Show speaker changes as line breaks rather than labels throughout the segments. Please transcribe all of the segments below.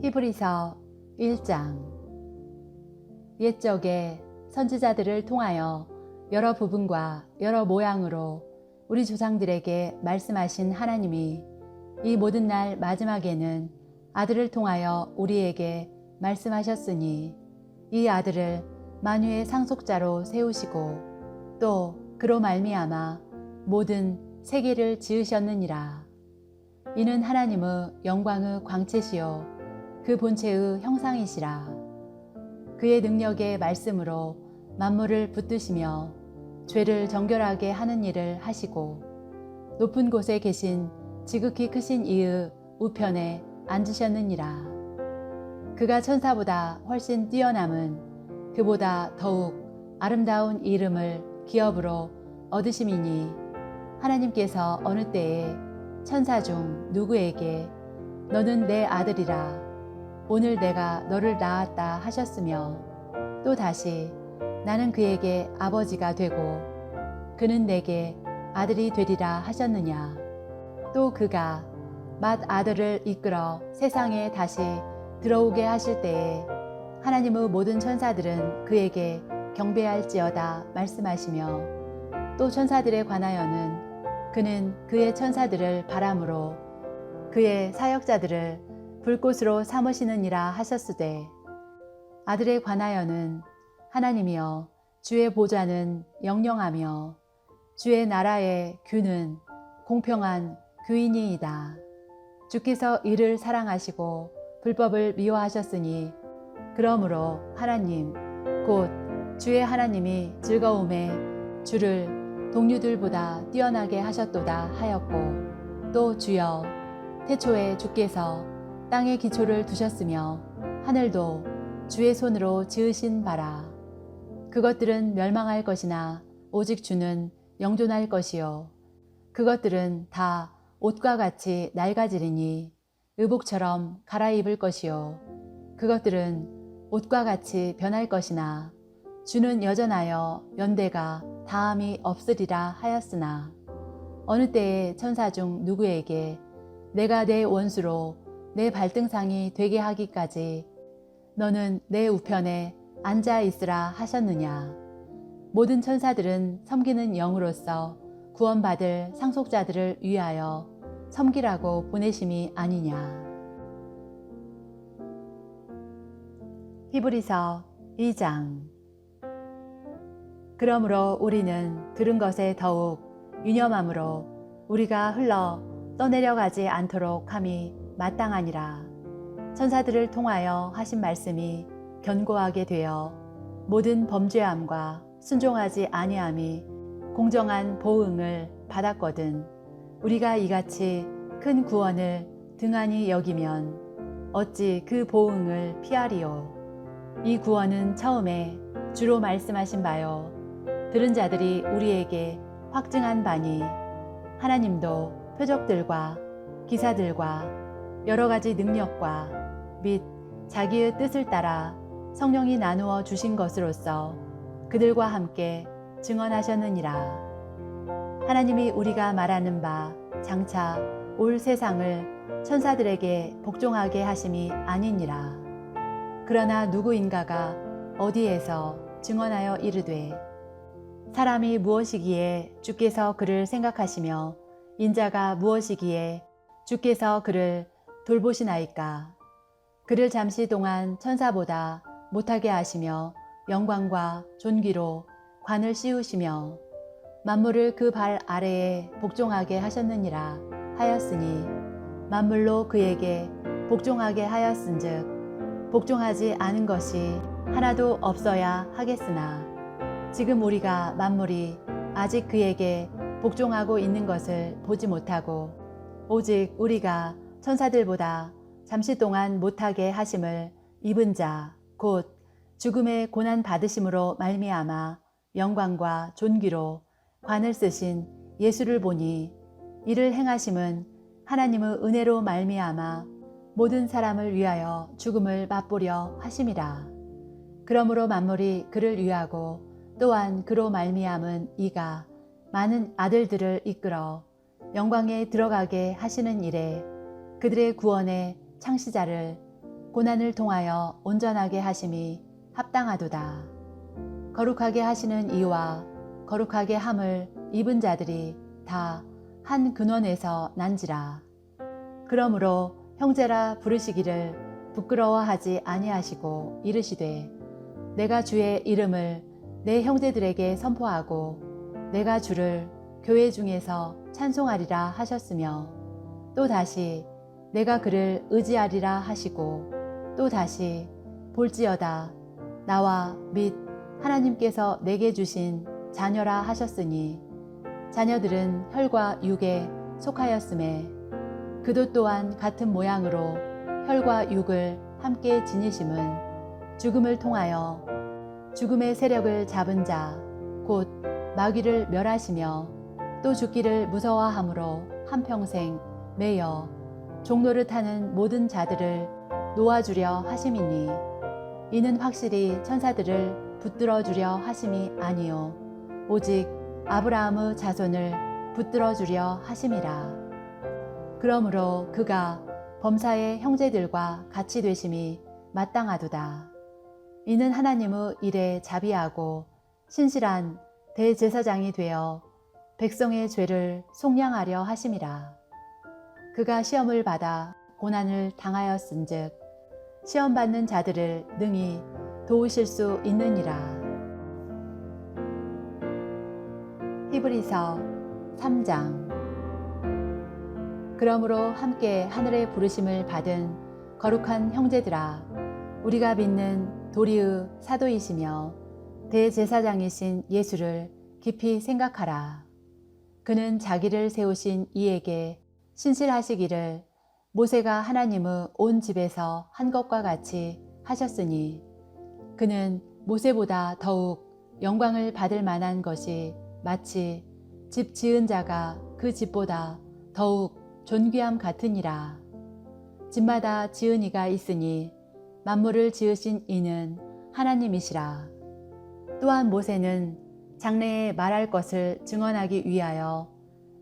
히브리서 1장. 옛적에 선지자들을 통하여 여러 부분과 여러 모양으로 우리 조상들에게 말씀하신 하나님이 이 모든 날 마지막에는 아들을 통하여 우리에게 말씀하셨으니 이 아들을 만유의 상속자로 세우시고 또 그로 말미암아 모든 세계를 지으셨느니라. 이는 하나님의 영광의 광채시요 그 본체의 형상이시라. 그의 능력의 말씀으로 만물을 붙드시며 죄를 정결하게 하는 일을 하시고 높은 곳에 계신 지극히 크신 이의 우편에 앉으셨느니라. 그가 천사보다 훨씬 뛰어남은 그보다 더욱 아름다운 이름을 기업으로 얻으심이니 하나님께서 어느 때에 천사 중 누구에게 너는 내 아들이라 오늘 내가 너를 낳았다 하셨으며 또 다시 나는 그에게 아버지가 되고 그는 내게 아들이 되리라 하셨느냐. 또 그가 맏아들을 이끌어 세상에 다시 들어오게 하실 때에 하나님의 모든 천사들은 그에게 경배할지어다 말씀하시며 또 천사들에 관하여는 그는 그의 천사들을 바람으로 그의 사역자들을 불꽃으로 삼으시느니라 하셨으되 아들에 관하여는 하나님이여 주의 보좌는 영영하며 주의 나라의 규는 공평한 규이니이다. 주께서 이를 사랑하시고 불법을 미워하셨으니 그러므로 하나님 곧 주의 하나님이 즐거움에 주를 동류들보다 뛰어나게 하셨도다 하였고 또 주여 태초에 주께서 땅의 기초를 두셨으며 하늘도 주의 손으로 지으신 바라. 그것들은 멸망할 것이나 오직 주는 영존할 것이요 그것들은 다 옷과 같이 낡아지리니 의복처럼 갈아입을 것이요 그것들은 옷과 같이 변할 것이나 주는 여전하여 연대가 다함이 없으리라 하였으나 어느 때에 천사 중 누구에게 내가 내 원수로 내 발등상이 되게 하기까지 너는 내 우편에 앉아 있으라 하셨느냐. 모든 천사들은 섬기는 영으로서 구원받을 상속자들을 위하여 섬기라고 보내심이 아니냐. 히브리서 2장. 그러므로 우리는 들은 것에 더욱 유념함으로 우리가 흘러 떠내려가지 않도록 함이 마땅하니라. 천사들을 통하여 하신 말씀이 견고하게 되어 모든 범죄함과 순종하지 아니함이 공정한 보응을 받았거든 우리가 이같이 큰 구원을 등한히 여기면 어찌 그 보응을 피하리요. 이 구원은 처음에 주로 말씀하신 바요 들은 자들이 우리에게 확증한 바니 하나님도 표적들과 기사들과 여러 가지 능력과 및 자기의 뜻을 따라 성령이 나누어 주신 것으로서 그들과 함께 증언하셨느니라. 하나님이 우리가 말하는 바 장차 올 세상을 천사들에게 복종하게 하심이 아니니라. 그러나 누구인가가 어디에서 증언하여 이르되 사람이 무엇이기에 주께서 그를 생각하시며 인자가 무엇이기에 주께서 그를 돌보시나이까. 그를 잠시 동안 천사보다 못하게 하시며 영광과 존귀로 관을 씌우시며 만물을 그 발 아래에 복종하게 하셨느니라 하였으니 만물로 그에게 복종하게 하였은즉 복종하지 않은 것이 하나도 없어야 하겠으나 지금 우리가 만물이 아직 그에게 복종하고 있는 것을 보지 못하고 오직 우리가 천사들보다 잠시 동안 못하게 하심을 입은 자 곧 죽음의 고난 받으심으로 말미암아 영광과 존귀로 관을 쓰신 예수를 보니 이를 행하심은 하나님의 은혜로 말미암아 모든 사람을 위하여 죽음을 맛보려 하심이라. 그러므로 만물이 그를 위하고 또한 그로 말미암은 이가 많은 아들들을 이끌어 영광에 들어가게 하시는 일에 그들의 구원의 창시자를 고난을 통하여 온전하게 하심이 합당하도다. 거룩하게 하시는 이와 거룩하게 함을 입은 자들이 다 한 근원에서 난지라. 그러므로 형제라 부르시기를 부끄러워하지 아니하시고 이르시되 내가 주의 이름을 내 형제들에게 선포하고 내가 주를 교회 중에서 찬송하리라 하셨으며 또 다시 내가 그를 의지하리라 하시고 또 다시 볼지어다 나와 및 하나님께서 내게 주신 자녀라 하셨으니 자녀들은 혈과 육에 속하였음에 그도 또한 같은 모양으로 혈과 육을 함께 지니심은 죽음을 통하여 죽음의 세력을 잡은 자 곧 마귀를 멸하시며 또 죽기를 무서워함으로 한평생 매여 종노릇하는 모든 자들을 놓아주려 하심이니 이는 확실히 천사들을 붙들어 주려 하심이 아니요 오직 아브라함의 자손을 붙들어 주려 하심이라. 그러므로 그가 범사의 형제들과 같이 되심이 마땅하도다. 이는 하나님의 일에 자비하고 신실한 대제사장이 되어 백성의 죄를 속량하려 하심이라. 그가 시험을 받아 고난을 당하였은즉 시험받는 자들을 능히 도우실 수 있느니라. 히브리서 3장. 그러므로 함께 하늘의 부르심을 받은 거룩한 형제들아, 우리가 믿는 도리의 사도이시며 대제사장이신 예수를 깊이 생각하라. 그는 자기를 세우신 이에게 신실하시기를 모세가 하나님의 온 집에서 한 것과 같이 하셨으니 그는 모세보다 더욱 영광을 받을 만한 것이 마치 집 지은 자가 그 집보다 더욱 존귀함 같으니라. 집마다 지은 이가 있으니 만물을 지으신 이는 하나님이시라. 또한 모세는 장래에 말할 것을 증언하기 위하여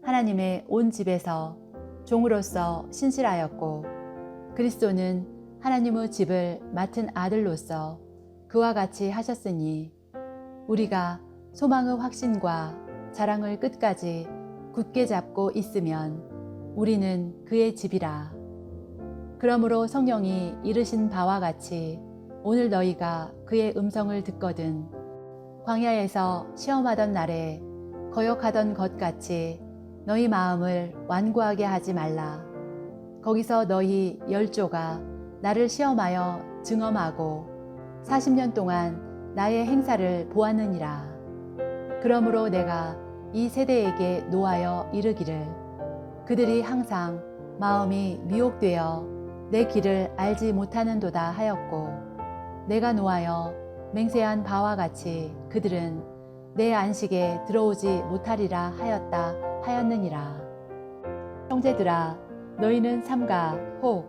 하나님의 온 집에서 종으로서 신실하였고 그리스도는 하나님의 집을 맡은 아들로서 그와 같이 하셨으니 우리가 소망의 확신과 자랑을 끝까지 굳게 잡고 있으면 우리는 그의 집이라. 그러므로 성령이 이르신 바와 같이 오늘 너희가 그의 음성을 듣거든 광야에서 시험하던 날에 거역하던 것 같이 너희 마음을 완고하게 하지 말라. 거기서 너희 열조가 나를 시험하여 증언하고 40년 동안 나의 행사를 보았느니라. 그러므로 내가 이 세대에게 노하여 이르기를 그들이 항상 마음이 미혹되어 내 길을 알지 못하는도다 하였고 내가 노하여 맹세한 바와 같이 그들은 내 안식에 들어오지 못하리라 하였다 하였느니라. 형제들아, 너희는 삼가 혹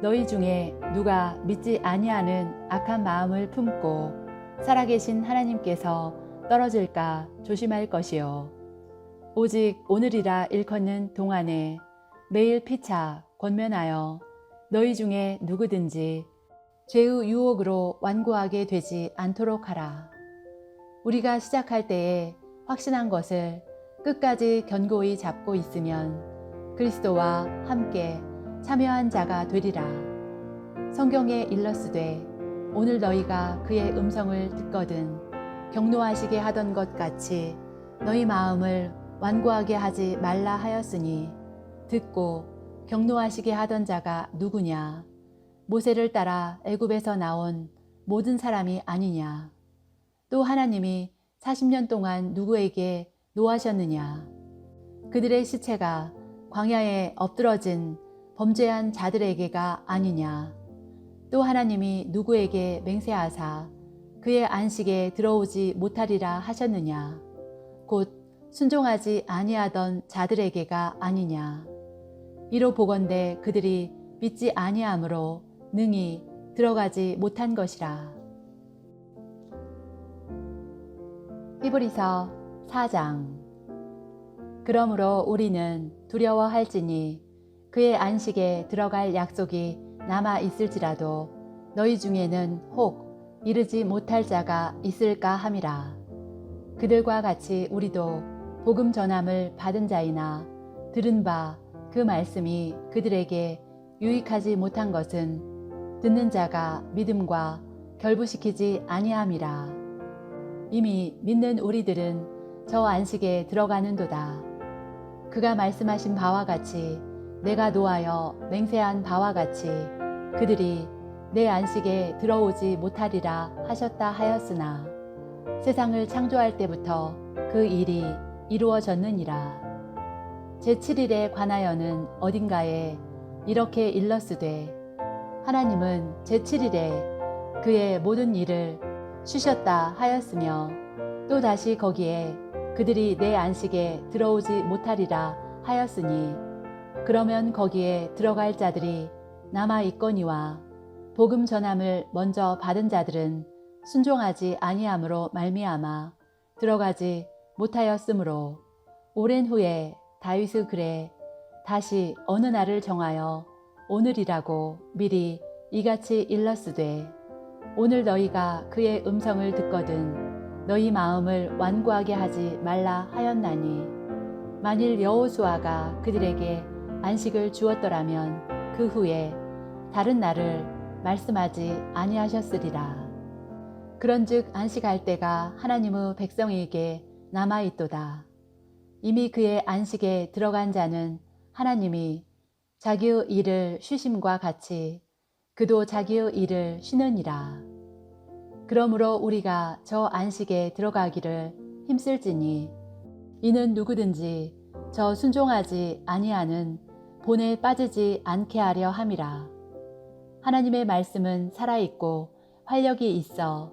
너희 중에 누가 믿지 아니하는 악한 마음을 품고 살아계신 하나님께서 떨어질까 조심할 것이요. 오직 오늘이라 일컫는 동안에 매일 피차 권면하여 너희 중에 누구든지 죄의 유혹으로 완고하게 되지 않도록 하라. 우리가 시작할 때에 확신한 것을 끝까지 견고히 잡고 있으면 그리스도와 함께 참여한 자가 되리라. 성경에 일렀으되 오늘 너희가 그의 음성을 듣거든 경노하시게 하던 것 같이 너희 마음을 완고하게 하지 말라 하였으니 듣고 경노하시게 하던 자가 누구냐? 모세를 따라 애굽에서 나온 모든 사람이 아니냐? 또 하나님이 40년 동안 누구에게 노하셨느냐? 그들의 시체가 광야에 엎드러진 범죄한 자들에게가 아니냐? 또 하나님이 누구에게 맹세하사 그의 안식에 들어오지 못하리라 하셨느냐? 곧 순종하지 아니하던 자들에게가 아니냐? 이로 보건대 그들이 믿지 아니하므로 능히 들어가지 못한 것이라. 히브리서 4장. 그러므로 우리는 두려워할지니 그의 안식에 들어갈 약속이 남아 있을지라도 너희 중에는 혹 이르지 못할 자가 있을까 함이라. 그들과 같이 우리도 복음 전함을 받은 자이나 들은 바 그 말씀이 그들에게 유익하지 못한 것은 듣는 자가 믿음과 결부시키지 아니함이라. 이미 믿는 우리들은 저 안식에 들어가는도다. 그가 말씀하신 바와 같이 내가 노하여 맹세한 바와 같이 그들이 내 안식에 들어오지 못하리라 하셨다 하였으나 세상을 창조할 때부터 그 일이 이루어졌느니라. 제7일에 관하여는 어딘가에 이렇게 일렀으되 하나님은 제7일에 그의 모든 일을 쉬셨다 하였으며 또 다시 거기에 그들이 내 안식에 들어오지 못하리라 하였으니 그러면 거기에 들어갈 자들이 남아 있거니와 복음 전함을 먼저 받은 자들은 순종하지 아니함으로 말미암아 들어가지 못하였으므로 오랜 후에 다윗의 글에 다시 어느 날을 정하여 오늘이라고 미리 이같이 일렀으되 오늘 너희가 그의 음성을 듣거든 너희 마음을 완고하게 하지 말라 하였나니 만일 여호수아가 그들에게 안식을 주었더라면 그 후에 다른 날을 말씀하지 아니하셨으리라. 그런즉 안식할 때가 하나님의 백성에게 남아있도다. 이미 그의 안식에 들어간 자는 하나님이 자기의 일을 쉬심과 같이 그도 자기의 일을 쉬느니라. 그러므로 우리가 저 안식에 들어가기를 힘쓸지니 이는 누구든지 저 순종하지 아니하는 본에 빠지지 않게 하려 함이라. 하나님의 말씀은 살아있고 활력이 있어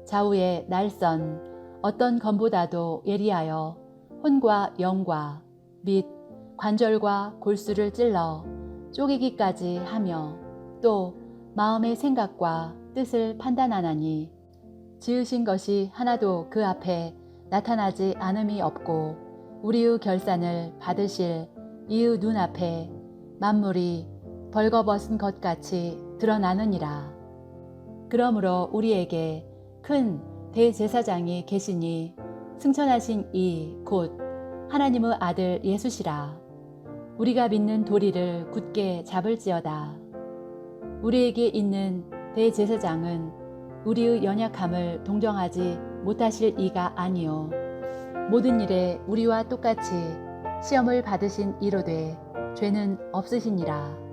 좌우의 날선 어떤 검보다도 예리하여 혼과 영과 및 관절과 골수를 찔러 쪼개기까지 하며 또 마음의 생각과 뜻을 판단하나니 지으신 것이 하나도 그 앞에 나타나지 않음이 없고 우리의 결산을 받으실 이의 눈앞에 만물이 벌거벗은 것 같이 드러나느니라. 그러므로 우리에게 큰 대제사장이 계시니 승천하신 이 곧 하나님의 아들 예수시라. 우리가 믿는 도리를 굳게 잡을지어다. 우리에게 있는 대제사장은 우리의 연약함을 동정하지 못하실 이가 아니요 모든 일에 우리와 똑같이 시험을 받으신 이로되 죄는 없으시니라.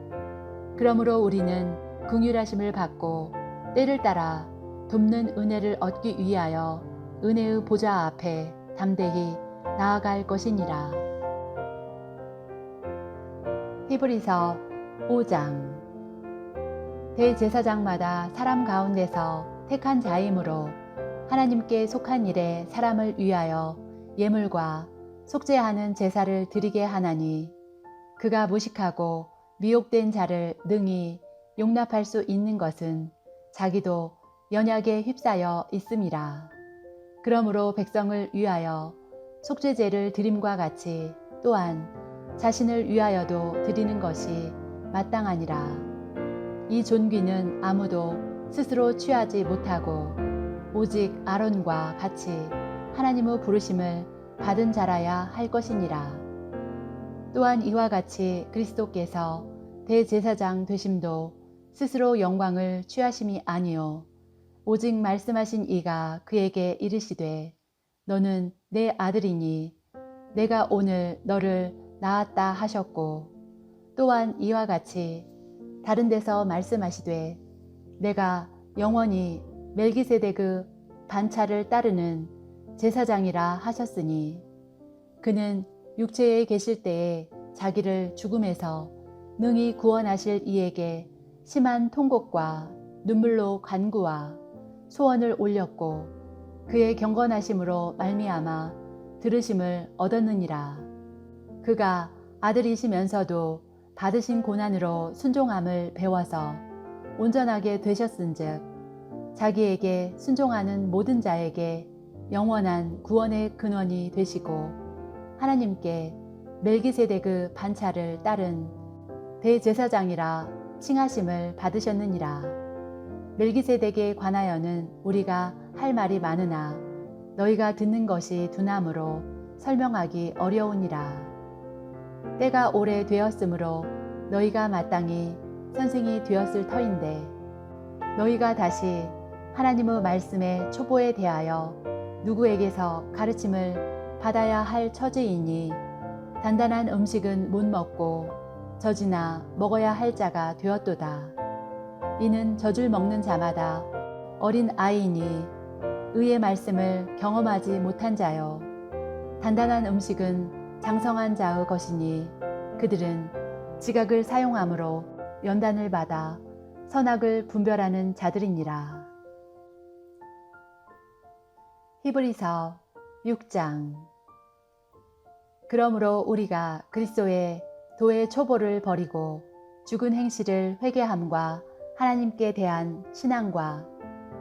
그러므로 우리는 긍휼하심을 받고 때를 따라 돕는 은혜를 얻기 위하여 은혜의 보좌 앞에 담대히 나아갈 것이니라. 히브리서 5장. 대제사장마다 사람 가운데서 택한 자이므로 하나님께 속한 일에 사람을 위하여 예물과 속죄하는 제사를 드리게 하나니 그가 무식하고 미혹된 자를 능히 용납할 수 있는 것은 자기도 연약에 휩싸여 있음이라. 그러므로 백성을 위하여 속죄제를 드림과 같이 또한 자신을 위하여도 드리는 것이 마땅하니라. 이 존귀는 아무도 스스로 취하지 못하고 오직 아론과 같이 하나님의 부르심을 받은 자라야 할 것이니라. 또한 이와 같이 그리스도께서 대제사장 되심도 스스로 영광을 취하심이 아니요 오직 말씀하신 이가 그에게 이르시되 너는 내 아들이니 내가 오늘 너를 낳았다 하셨고 또한 이와 같이 다른 데서 말씀하시되 내가 영원히 멜기세덱의 반차를 따르는 제사장이라 하셨으니 그는 육체에 계실 때에 자기를 죽음에서 능히 구원하실 이에게 심한 통곡과 눈물로 간구와 소원을 올렸고 그의 경건하심으로 말미암아 들으심을 얻었느니라. 그가 아들이시면서도 받으신 고난으로 순종함을 배워서 온전하게 되셨은즉 자기에게 순종하는 모든 자에게 영원한 구원의 근원이 되시고 하나님께 멜기세덱의 반차를 따른 대제사장이라 칭하심을 받으셨느니라. 멜기세덱에 관하여는 우리가 할 말이 많으나 너희가 듣는 것이 두나무로 설명하기 어려우니라. 때가 오래 되었으므로 너희가 마땅히 선생이 되었을 터인데 너희가 다시 하나님의 말씀의 초보에 대하여 누구에게서 가르침을 받아야 할 처지이니 단단한 음식은 못 먹고 젖이나 먹어야 할 자가 되었도다. 이는 젖을 먹는 자마다 어린 아이이니 의의 말씀을 경험하지 못한 자요. 단단한 음식은 장성한 자의 것이니 그들은 지각을 사용함으로 연단을 받아 선악을 분별하는 자들이니라. 히브리서 6장. 그러므로 우리가 그리스도의 도의 초보를 버리고 죽은 행실을 회개함과 하나님께 대한 신앙과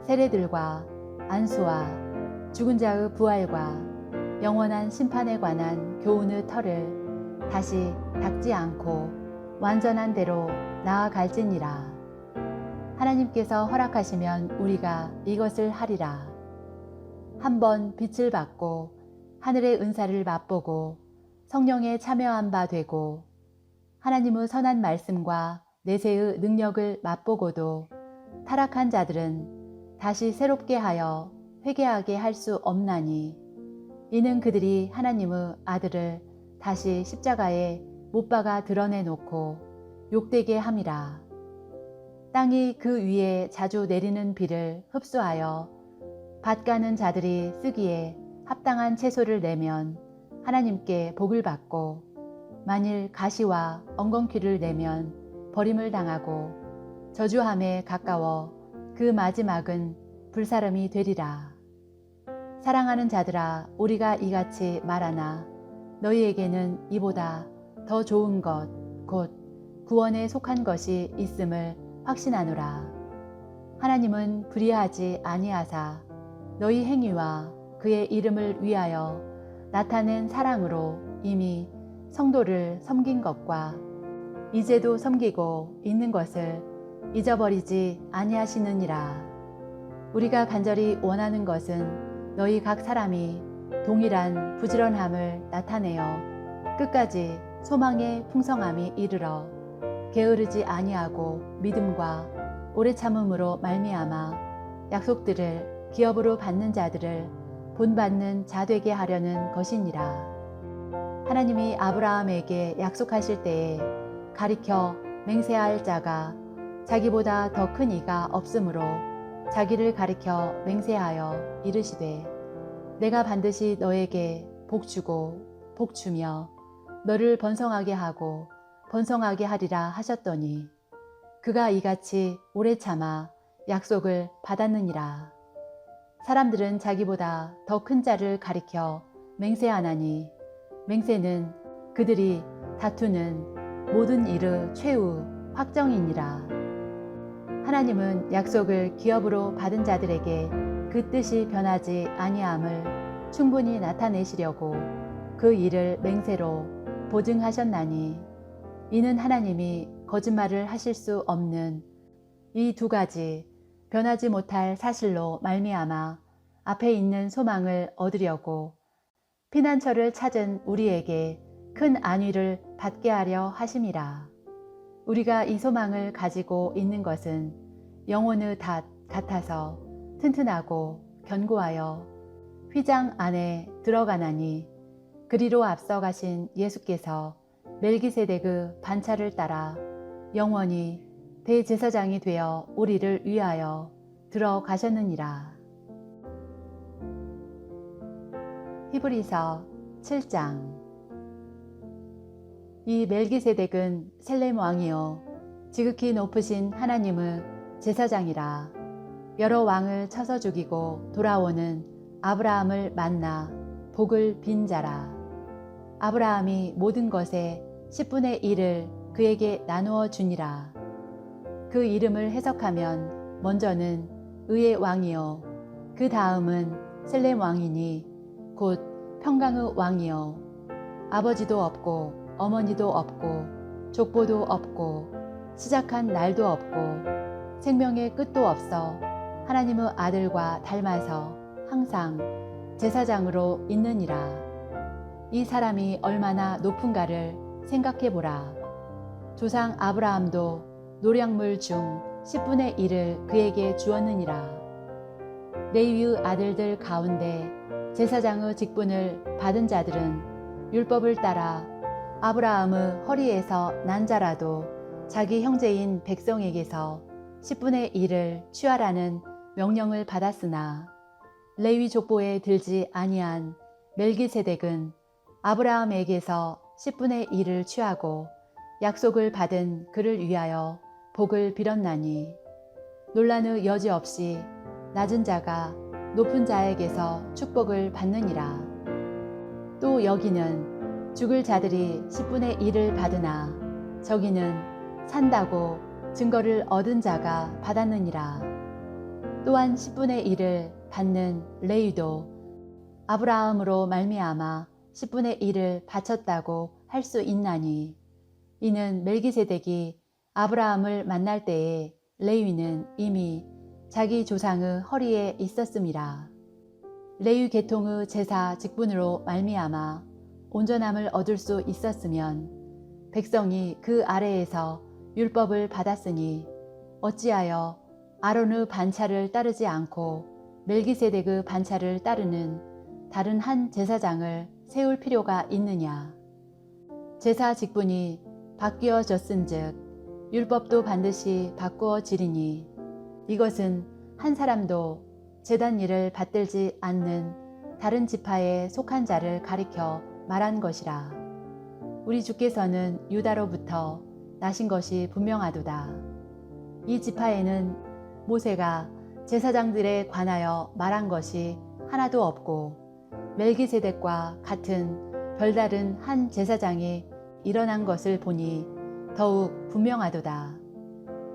세례들과 안수와 죽은 자의 부활과 영원한 심판에 관한 교훈의 터를 다시 닦지 않고 완전한 대로 나아갈지니라. 하나님께서 허락하시면 우리가 이것을 하리라. 한번 빛을 받고 하늘의 은사를 맛보고 성령에 참여한 바 되고 하나님의 선한 말씀과 내세의 능력을 맛보고도 타락한 자들은 다시 새롭게 하여 회개하게 할 수 없나니 이는 그들이 하나님의 아들을 다시 십자가에 못 박아 드러내놓고 욕되게 함이라. 땅이 그 위에 자주 내리는 비를 흡수하여 밭 가는 자들이 쓰기에 합당한 채소를 내면 하나님께 복을 받고 만일 가시와 엉겅퀴를 내면 버림을 당하고 저주함에 가까워 그 마지막은 불사름이 되리라. 사랑하는 자들아, 우리가 이같이 말하나 너희에게는 이보다 더 좋은 것 곧 구원에 속한 것이 있음을 확신하노라. 하나님은 불의하지 아니하사 너희 행위와 그의 이름을 위하여 나타낸 사랑으로 이미 성도를 섬긴 것과 이제도 섬기고 있는 것을 잊어버리지 아니하시느니라. 우리가 간절히 원하는 것은 너희 각 사람이 동일한 부지런함을 나타내어 끝까지 소망의 풍성함이 이르러 게으르지 아니하고 믿음과 오래 참음으로 말미암아 약속들을 기업으로 받는 자들을 본받는 자 되게 하려는 것이니라. 하나님이 아브라함에게 약속하실 때에 가리켜 맹세할 자가 자기보다 더 큰 이가 없으므로 자기를 가리켜 맹세하여 이르시되 내가 반드시 너에게 복주고 복주며 너를 번성하게 하고 번성하게 하리라 하셨더니 그가 이같이 오래 참아 약속을 받았느니라. 사람들은 자기보다 더 큰 자를 가리켜 맹세하나니 맹세는 그들이 다투는 모든 일의 최후 확정이니라. 하나님은 약속을 기업으로 받은 자들에게 그 뜻이 변하지 아니함을 충분히 나타내시려고 그 일을 맹세로 보증하셨나니 이는 하나님이 거짓말을 하실 수 없는 이 두 가지 변하지 못할 사실로 말미암아 앞에 있는 소망을 얻으려고 피난처를 찾은 우리에게 큰 안위를 받게 하려 하심이라. 우리가 이 소망을 가지고 있는 것은 영혼의 닷 같아서 튼튼하고 견고하여 휘장 안에 들어가나니 그리로 앞서 가신 예수께서 멜기세덱의 반차를 따라 영원히 대제사장이 되어 우리를 위하여 들어가셨느니라. 히브리서 7장. 이 멜기세덱은 셀렘 왕이요 지극히 높으신 하나님의 제사장이라. 여러 왕을 쳐서 죽이고 돌아오는 아브라함을 만나 복을 빈 자라. 아브라함이 모든 것의 10분의 1을 그에게 나누어 주니라. 그 이름을 해석하면 먼저는 의의 왕이요 그 다음은 셀렘 왕이니 곧 평강의 왕이요 아버지도 없고 어머니도 없고 족보도 없고 시작한 날도 없고 생명의 끝도 없어 하나님의 아들과 닮아서 항상 제사장으로 있느니라. 이 사람이 얼마나 높은가를 생각해 보라. 조상 아브라함도 노량물 중 10분의 1을 그에게 주었느니라. 레위의 아들들 가운데 제사장의 직분을 받은 자들은 율법을 따라 아브라함의 허리에서 난 자라도 자기 형제인 백성에게서 10분의 1을 취하라는 명령을 받았으나 레위 족보에 들지 아니한 멜기세덱은 아브라함에게서 10분의 1을 취하고 약속을 받은 그를 위하여 복을 빌었나니 논란의 여지 없이 낮은 자가 높은 자에게서 축복을 받느니라. 또 여기는 죽을 자들이 10분의 1을 받으나 저기는 산다고 증거를 얻은 자가 받았느니라. 또한 10분의 1을 받는 레위도 아브라함으로 말미암아 10분의 1을 바쳤다고 할 수 있나니 이는 멜기세덱이 아브라함을 만날 때에 레위는 이미 자기 조상의 허리에 있었음이라. 레위 계통의 제사 직분으로 말미암아 온전함을 얻을 수 있었으면 백성이 그 아래에서 율법을 받았으니 어찌하여 아론의 반차를 따르지 않고 멜기세덱의 반차를 따르는 다른 한 제사장을 세울 필요가 있느냐. 제사 직분이 바뀌어졌은즉 율법도 반드시 바꾸어지리니 이것은 한 사람도 제단 일을 받들지 않는 다른 지파에 속한 자를 가리켜 말한 것이라. 우리 주께서는 유다로부터 나신 것이 분명하도다. 이 지파에는 모세가 제사장들에 관하여 말한 것이 하나도 없고 멜기세덱과 같은 별다른 한 제사장이 일어난 것을 보니 더욱 분명하도다.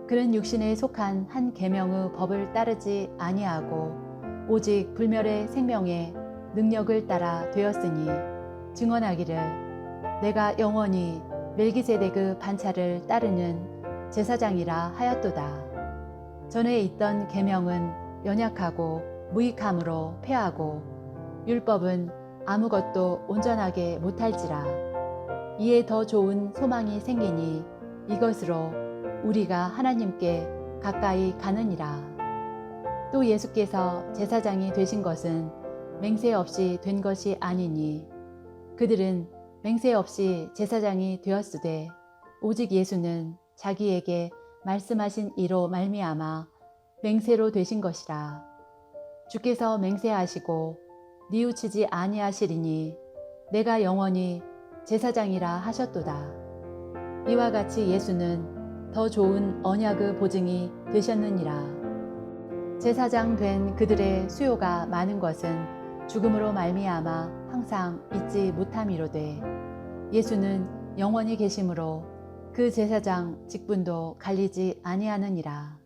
그는 육신에 속한 한 계명의 법을 따르지 아니하고 오직 불멸의 생명의 능력을 따라 되었으니 증언하기를 내가 영원히 멜기세덱의 반차를 따르는 제사장이라 하였도다. 전에 있던 계명은 연약하고 무익함으로 패하고 율법은 아무것도 온전하게 못할지라. 이에 더 좋은 소망이 생기니 이것으로 우리가 하나님께 가까이 가느니라. 또 예수께서 제사장이 되신 것은 맹세 없이 된 것이 아니니 그들은 맹세 없이 제사장이 되었으되 오직 예수는 자기에게 말씀하신 이로 말미암아 맹세로 되신 것이라. 주께서 맹세하시고 뉘우치지 아니하시리니 내가 영원히 제사장이라 하셨도다. 이와 같이 예수는 더 좋은 언약의 보증이 되셨느니라. 제사장 된 그들의 수요가 많은 것은 죽음으로 말미암아 항상 잊지 못함이로되 예수는 영원히 계심으로 그 제사장 직분도 갈리지 아니하느니라.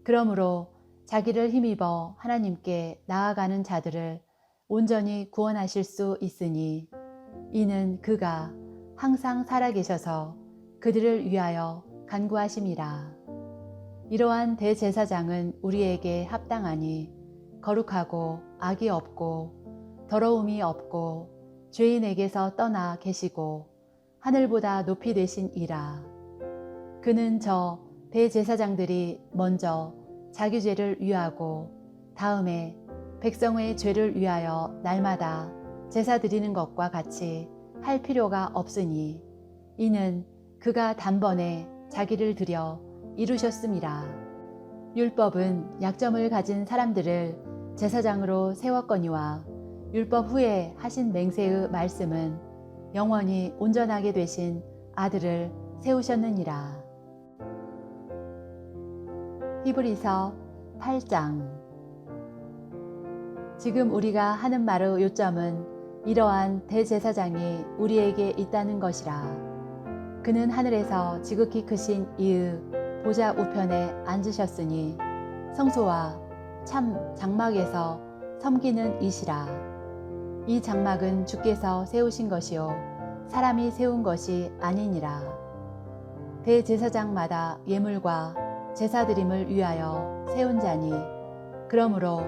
그러므로 자기를 힘입어 하나님께 나아가는 자들을 온전히 구원하실 수 있으니 이는 그가 항상 살아계셔서 그들을 위하여 간구하심이라. 이러한 대제사장은 우리에게 합당하니 거룩하고 악이 없고 더러움이 없고 죄인에게서 떠나 계시고 하늘보다 높이 되신 이라. 그는 저 대제사장들이 먼저 자기 죄를 위하고 다음에 백성의 죄를 위하여 날마다 제사 드리는 것과 같이 할 필요가 없으니 이는 그가 단번에 자기를 드려 이루셨음이라. 율법은 약점을 가진 사람들을 제사장으로 세웠거니와 율법 후에 하신 맹세의 말씀은 영원히 온전하게 되신 아들을 세우셨느니라. 히브리서 8장. 지금 우리가 하는 말의 요점은 이러한 대제사장이 우리에게 있다는 것이라. 그는 하늘에서 지극히 크신 이의 보좌 우편에 앉으셨으니 성소와 참 장막에서 섬기는 이시라. 이 장막은 주께서 세우신 것이요 사람이 세운 것이 아니니라. 대제사장마다 예물과 제사드림을 위하여 세운 자니 그러므로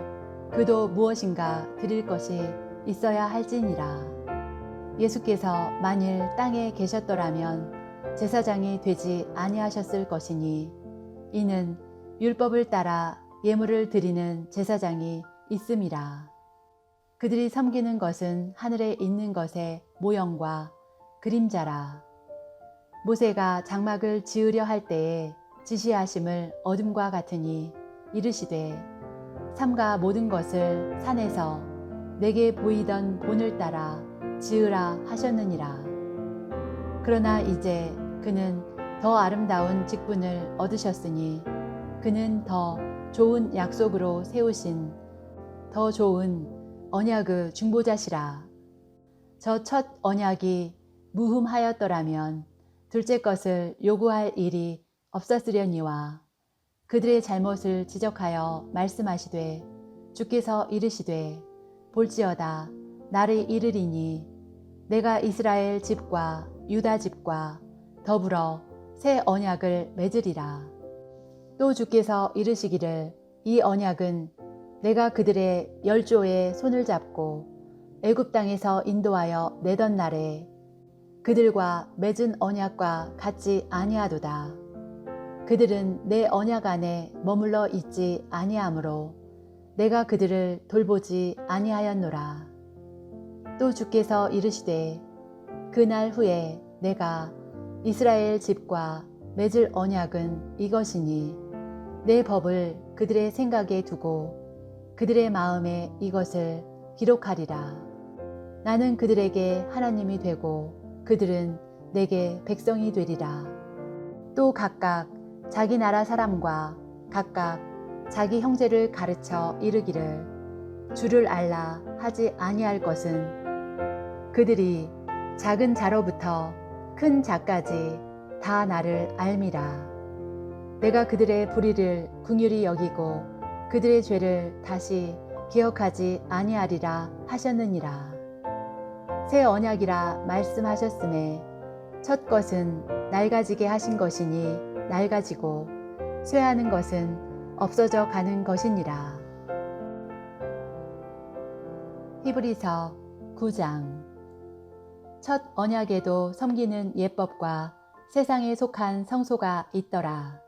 그도 무엇인가 드릴 것이 있어야 할지니라. 예수께서 만일 땅에 계셨더라면 제사장이 되지 아니하셨을 것이니 이는 율법을 따라 예물을 드리는 제사장이 있음이라. 그들이 섬기는 것은 하늘에 있는 것의 모형과 그림자라. 모세가 장막을 지으려 할 때에 지시하심을 어둠과 같으니 이르시되 삼가 모든 것을 산에서 내게 보이던 본을 따라 지으라 하셨느니라. 그러나 이제 그는 더 아름다운 직분을 얻으셨으니 그는 더 좋은 약속으로 세우신 더 좋은 언약의 중보자시라. 저 첫 언약이 무흠하였더라면 둘째 것을 요구할 일이 없었으려니와 그들의 잘못을 지적하여 말씀하시되 주께서 이르시되 볼지어다 나를 이르리니 내가 이스라엘 집과 유다 집과 더불어 새 언약을 맺으리라. 또 주께서 이르시기를 이 언약은 내가 그들의 열조의 손을 잡고 애굽 땅에서 인도하여 내던 날에 그들과 맺은 언약과 같지 아니하도다. 그들은 내 언약 안에 머물러 있지 아니하므로 내가 그들을 돌보지 아니하였노라. 또 주께서 이르시되 그날 후에 내가 이스라엘 집과 맺을 언약은 이것이니 내 법을 그들의 생각에 두고 그들의 마음에 이것을 기록하리라. 나는 그들에게 하나님이 되고 그들은 내게 백성이 되리라. 또 각각 자기 나라 사람과 각각 자기 형제를 가르쳐 이르기를 주를 알라 하지 아니할 것은 그들이 작은 자로부터 큰 자까지 다 나를 알미라. 내가 그들의 불의를 긍휼히 여기고 그들의 죄를 다시 기억하지 아니하리라 하셨느니라. 새 언약이라 말씀하셨음에 첫 것은 낡아지게 하신 것이니 낡아지고 쇠하는 것은 없어져 가는 것이니라. 히브리서 9장. 첫 언약에도 섬기는 예법과 세상에 속한 성소가 있더라.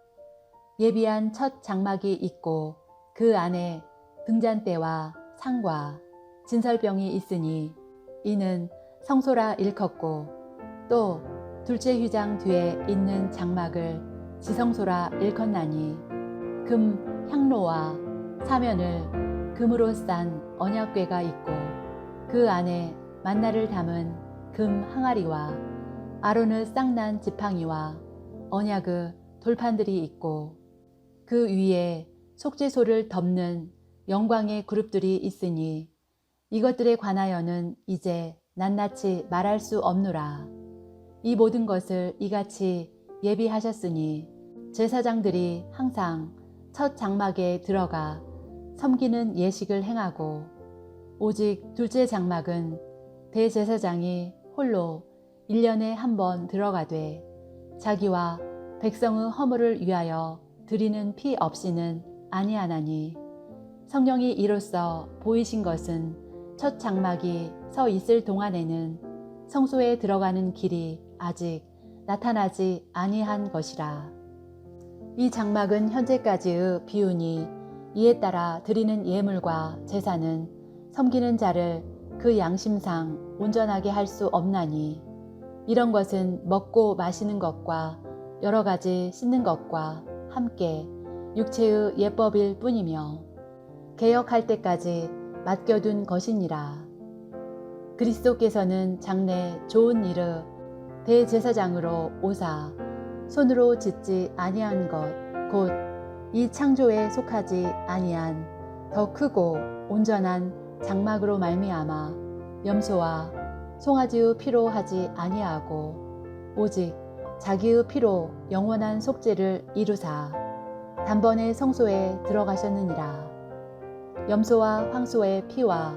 예비한 첫 장막이 있고 그 안에 등잔대와 상과 진설병이 있으니 이는 성소라 일컫고 또 둘째 휘장 뒤에 있는 장막을 지성소라 일컫나니 금 향로와 사면을 금으로 싼 언약궤가 있고 그 안에 만나를 담은 금 항아리와 아론의 쌍난 지팡이와 언약의 돌판들이 있고 그 위에 속죄소를 덮는 영광의 그룹들이 있으니 이것들에 관하여는 이제 낱낱이 말할 수 없노라. 이 모든 것을 이같이 예비하셨으니 제사장들이 항상 첫 장막에 들어가 섬기는 예식을 행하고 오직 둘째 장막은 대제사장이 홀로 1년에 한 번 들어가되 자기와 백성의 허물을 위하여 드리는 피 없이는 아니하나니 성령이 이로써 보이신 것은 첫 장막이 서 있을 동안에는 성소에 들어가는 길이 아직 나타나지 아니한 것이라. 이 장막은 현재까지의 비유니 이에 따라 드리는 예물과 제사는 섬기는 자를 그 양심상 온전하게 할 수 없나니 이런 것은 먹고 마시는 것과 여러 가지 씻는 것과 함께 육체의 예법일 뿐이며 개혁할 때까지 맡겨둔 것이니라. 그리스도께서는 장래 좋은 일의 대제사장으로 오사 손으로 짓지 아니한 것 곧 이 창조에 속하지 아니한 더 크고 온전한 장막으로 말미암아 염소와 송아지의 피로 하지 아니하고 오직 자기의 피로 영원한 속죄를 이루사 단번에 성소에 들어가셨느니라. 염소와 황소의 피와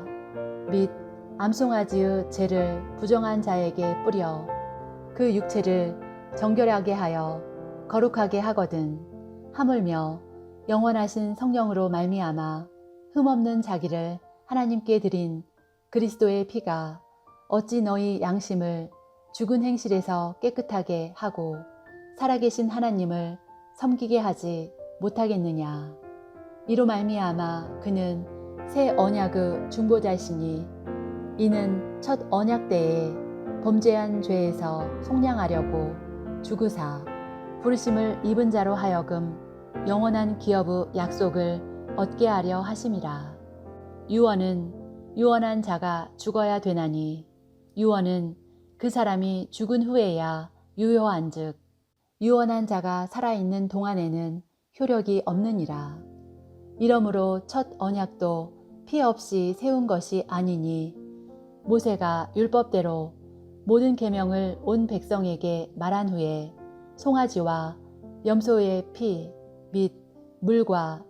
및 암송아지의 죄를 부정한 자에게 뿌려 그 육체를 정결하게 하여 거룩하게 하거든 하물며 영원하신 성령으로 말미암아 흠없는 자기를 하나님께 드린 그리스도의 피가 어찌 너희 양심을 죽은 행실에서 깨끗하게 하고 살아계신 하나님을 섬기게 하지 못하겠느냐. 이로 말미암아 그는 새 언약의 중보자시니 이는 첫 언약 때에 범죄한 죄에서 속량하려고 죽으사 부르심을 입은 자로 하여금 영원한 기업의 약속을 얻게 하려 하심이라. 유언은 유언한 자가 죽어야 되나니 유언은 그 사람이 죽은 후에야 유효한즉 유언한 자가 살아있는 동안에는 효력이 없느니라. 이러므로 첫 언약도 피 없이 세운 것이 아니니 모세가 율법대로 모든 계명을 온 백성에게 말한 후에 송아지와 염소의 피 및 물과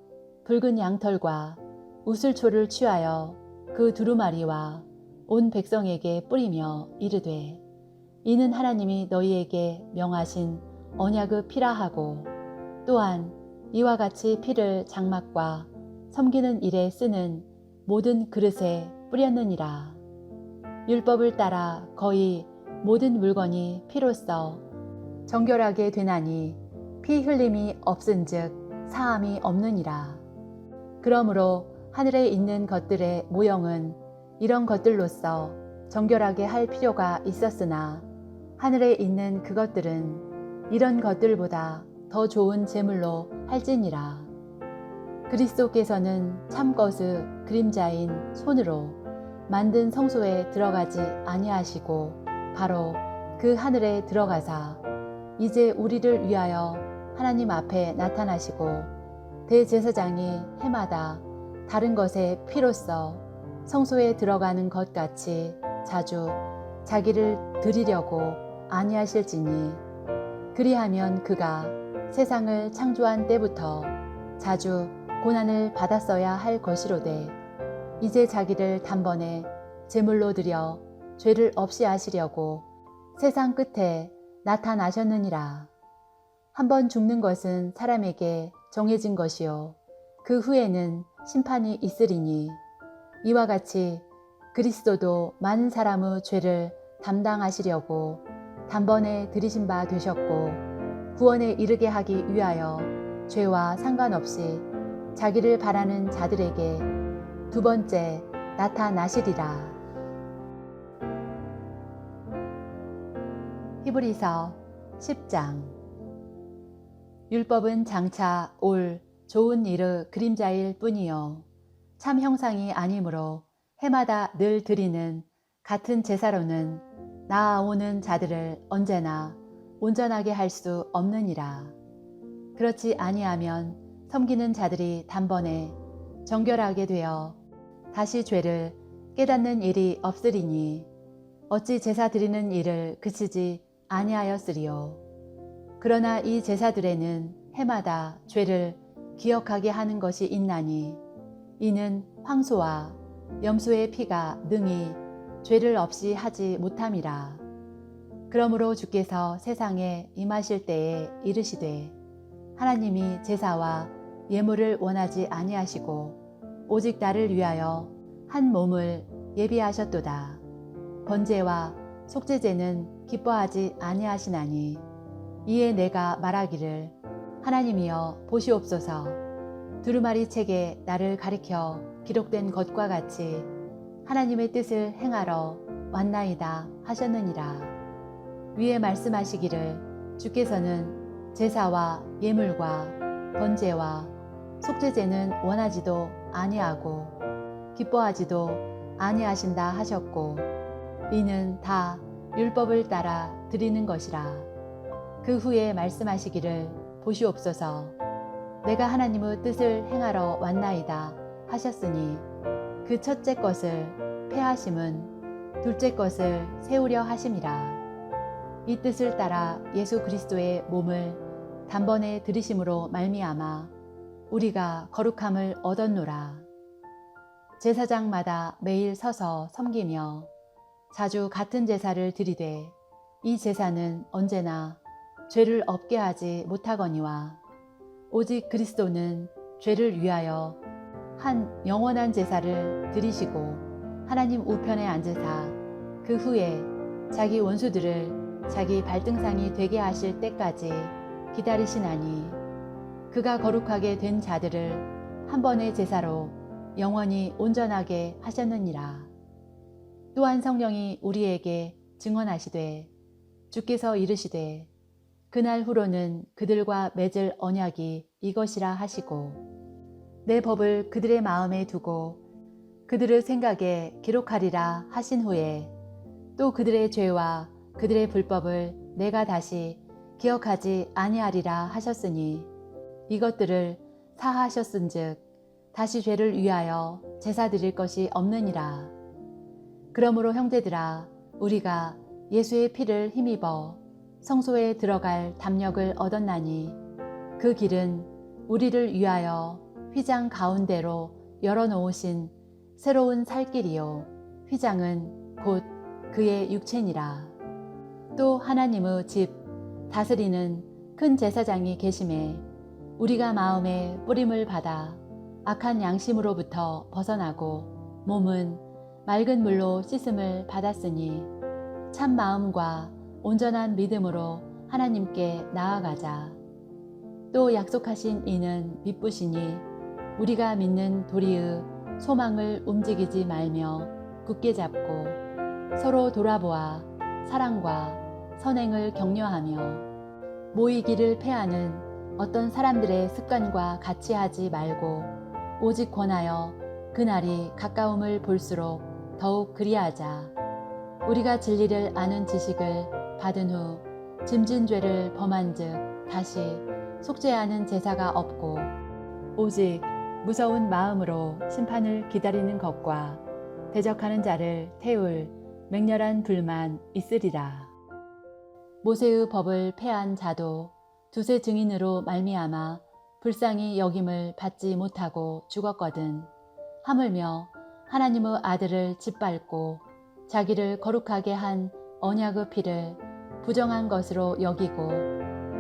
붉은 양털과 우슬초를 취하여 그 두루마리와 온 백성에게 뿌리며 이르되 이는 하나님이 너희에게 명하신 언약의 피라 하고 또한 이와 같이 피를 장막과 섬기는 일에 쓰는 모든 그릇에 뿌렸느니라. 율법을 따라 거의 모든 물건이 피로써 정결하게 되나니 피 흘림이 없은즉 사함이 없느니라. 그러므로 하늘에 있는 것들의 모형은 이런 것들로서 정결하게 할 필요가 있었으나 하늘에 있는 그것들은 이런 것들보다 더 좋은 제물로 할지니라. 그리스도께서는 참 것의 그림자인 손으로 만든 성소에 들어가지 아니하시고 바로 그 하늘에 들어가사 이제 우리를 위하여 하나님 앞에 나타나시고 대제사장이 해마다 다른 것의 피로써 성소에 들어가는 것 같이 자주 자기를 드리려고 아니하실지니 그리하면 그가 세상을 창조한 때부터 자주 고난을 받았어야 할 것이로되 이제 자기를 단번에 제물로 드려 죄를 없이 하시려고 세상 끝에 나타나셨느니라. 한번 죽는 것은 사람에게 정해진 것이요 그 후에는 심판이 있으리니 이와 같이 그리스도도 많은 사람의 죄를 담당하시려고 단번에 들이신 바 되셨고 구원에 이르게 하기 위하여 죄와 상관없이 자기를 바라는 자들에게 두 번째 나타나시리라. 히브리서 10장. 율법은 장차 올 좋은 일의 그림자일 뿐이요 참 형상이 아니므로 해마다 늘 드리는 같은 제사로는 나아오는 자들을 언제나 온전하게 할 수 없느니라. 그렇지 아니하면 섬기는 자들이 단번에 정결하게 되어 다시 죄를 깨닫는 일이 없으리니 어찌 제사 드리는 일을 그치지 아니하였으리요. 그러나 이 제사들에는 해마다 죄를 기억하게 하는 것이 있나니 이는 황소와 염소의 피가 능히 죄를 없이 하지 못함이라. 그러므로 주께서 세상에 임하실 때에 이르시되 하나님이 제사와 예물을 원하지 아니하시고 오직 나를 위하여 한 몸을 예비하셨도다. 번제와 속죄제는 기뻐하지 아니하시나니 이에 내가 말하기를 하나님이여 보시옵소서 두루마리 책에 나를 가리켜 기록된 것과 같이 하나님의 뜻을 행하러 왔나이다 하셨느니라. 위에 말씀하시기를 주께서는 제사와 예물과 번제와 속죄제는 원하지도 아니하고 기뻐하지도 아니하신다 하셨고 이는 다 율법을 따라 드리는 것이라. 그 후에 말씀하시기를 보시옵소서 내가 하나님의 뜻을 행하러 왔나이다 하셨으니 그 첫째 것을 폐하심은 둘째 것을 세우려 하심이라. 이 뜻을 따라 예수 그리스도의 몸을 단번에 들이심으로 말미암아 우리가 거룩함을 얻었노라. 제사장마다 매일 서서 섬기며 자주 같은 제사를 드리되 이 제사는 언제나 죄를 없게 하지 못하거니와 오직 그리스도는 죄를 위하여 한 영원한 제사를 드리시고 하나님 우편에 앉으사 그 후에 자기 원수들을 자기 발등상이 되게 하실 때까지 기다리시나니 그가 거룩하게 된 자들을 한 번의 제사로 영원히 온전하게 하셨느니라. 또한 성령이 우리에게 증언하시되 주께서 이르시되 그날 후로는 그들과 맺을 언약이 이것이라 하시고 내 법을 그들의 마음에 두고 그들의 생각에 기록하리라 하신 후에 또 그들의 죄와 그들의 불법을 내가 다시 기억하지 아니하리라 하셨으니 이것들을 사하셨은즉 다시 죄를 위하여 제사 드릴 것이 없느니라. 그러므로 형제들아 우리가 예수의 피를 힘입어 성소에 들어갈 담력을 얻었나니 그 길은 우리를 위하여 휘장 가운데로 열어놓으신 새로운 살길이요 휘장은 곧 그의 육체니라. 또 하나님의 집 다스리는 큰 제사장이 계심에 우리가 마음에 뿌림을 받아 악한 양심으로부터 벗어나고 몸은 맑은 물로 씻음을 받았으니 참 마음과 온전한 믿음으로 하나님께 나아가자. 또 약속하신 이는 미쁘시니 우리가 믿는 도리의 소망을 움직이지 말며 굳게 잡고 서로 돌아보아 사랑과 선행을 격려하며 모이기를 패하는 어떤 사람들의 습관과 같이 하지 말고 오직 권하여 그날이 가까움을 볼수록 더욱 그리하자. 우리가 진리를 아는 지식을 받은 후 짐진 죄를 범한 즉 다시 속죄하는 제사가 없고 오직 무서운 마음으로 심판을 기다리는 것과 대적하는 자를 태울 맹렬한 불만 있으리라. 모세의 법을 폐한 자도 두세 증인으로 말미암아 불쌍히 여김을 받지 못하고 죽었거든. 하물며 하나님의 아들을 짓밟고 자기를 거룩하게 한 언약의 피를 부정한 것으로 여기고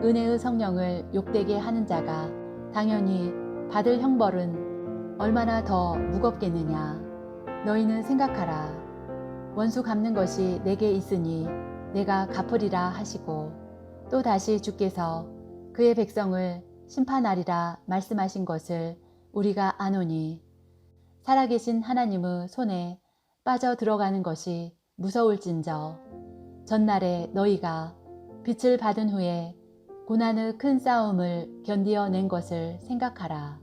은혜의 성령을 욕되게 하는 자가 당연히 받을 형벌은 얼마나 더 무겁겠느냐. 너희는 생각하라. 원수 갚는 것이 내게 있으니 내가 갚으리라 하시고 또 다시 주께서 그의 백성을 심판하리라 말씀하신 것을 우리가 아노니 살아계신 하나님의 손에 빠져 들어가는 것이 무서울진저 전날에 너희가 빛을 받은 후에 고난의 큰 싸움을 견디어낸 것을 생각하라.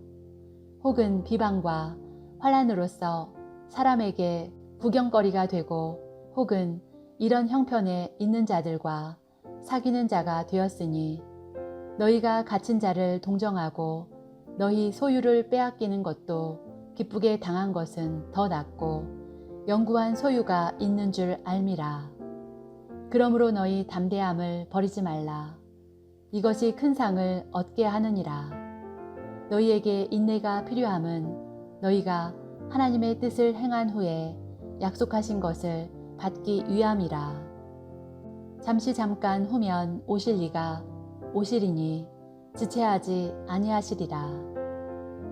혹은 비방과 환난으로서 사람에게 구경거리가 되고 혹은 이런 형편에 있는 자들과 사귀는 자가 되었으니 너희가 갇힌 자를 동정하고 너희 소유를 빼앗기는 것도 기쁘게 당한 것은 더 낫고 영구한 소유가 있는 줄 알미라. 그러므로 너희 담대함을 버리지 말라. 이것이 큰 상을 얻게 하느니라. 너희에게 인내가 필요함은 너희가 하나님의 뜻을 행한 후에 약속하신 것을 받기 위함이라. 잠깐 후면 오실 이가 오시리니 지체하지 아니하시리라.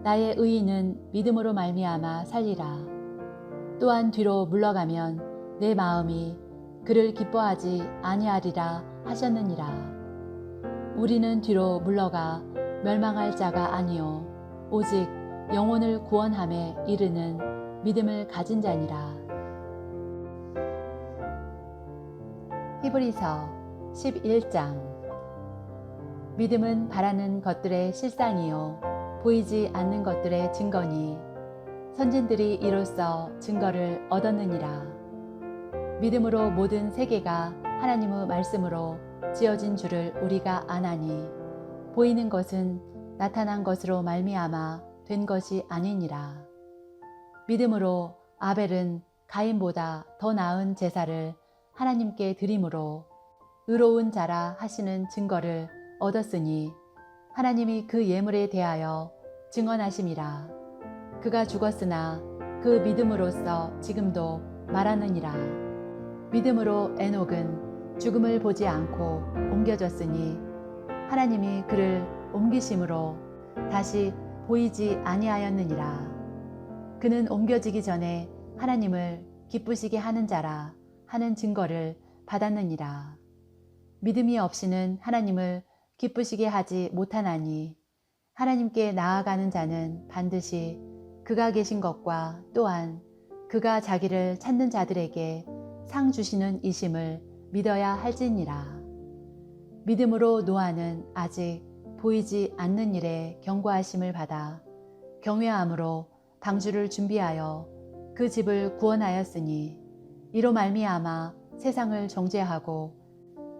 나의 의인은 믿음으로 말미암아 살리라. 또한 뒤로 물러가면 내 마음이 그를 기뻐하지 아니하리라 하셨느니라. 우리는 뒤로 물러가 멸망할 자가 아니요 오직 영혼을 구원함에 이르는 믿음을 가진 자니라. 히브리서 11장. 믿음은 바라는 것들의 실상이요 보이지 않는 것들의 증거니 선진들이 이로써 증거를 얻었느니라. 믿음으로 모든 세계가 하나님의 말씀으로 지어진 줄을 우리가 아나니 보이는 것은 나타난 것으로 말미암아 된 것이 아니니라. 믿음으로 아벨은 가인보다 더 나은 제사를 하나님께 드림으로 의로운 자라 하시는 증거를 얻었으니 하나님이 그 예물에 대하여 증언하심이라. 그가 죽었으나 그 믿음으로써 지금도 말하느니라. 믿음으로 에녹은 죽음을 보지 않고 옮겨졌으니 하나님이 그를 옮기심으로 다시 보이지 아니하였느니라. 그는 옮겨지기 전에 하나님을 기쁘시게 하는 자라 하는 증거를 받았느니라. 믿음이 없이는 하나님을 기쁘시게 하지 못하나니 하나님께 나아가는 자는 반드시 그가 계신 것과 또한 그가 자기를 찾는 자들에게 상 주시는 이심을 믿어야 할지니라. 믿음으로 노아는 아직 보이지 않는 일에 경고하심을 받아 경외함으로 방주를 준비하여 그 집을 구원하였으니 이로 말미암아 세상을 정죄하고